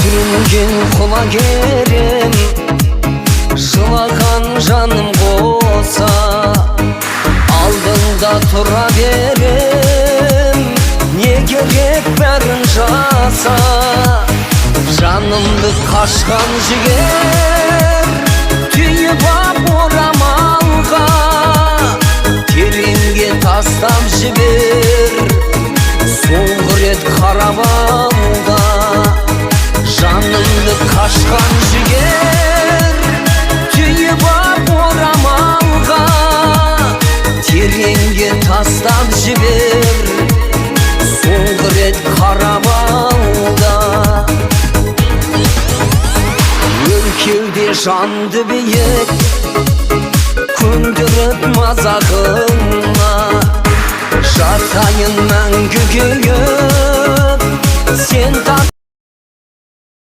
Sürüngün kulagerim, жылаған жаным болса, алдыңда тұра берем, не керек бәрін жаса. Жанымды қашқан жігер түйіп ап орамалға, тереңге тастап жібер, соңғы рет қарап алда. Жанымды қашқан жігер түйіп ап орамалға, тереңге тастап жібер, соңғы рет қарап алда. Өлкеуде жанды биік көндіріп мазағыңа, жатайын мәңгі күйіп сен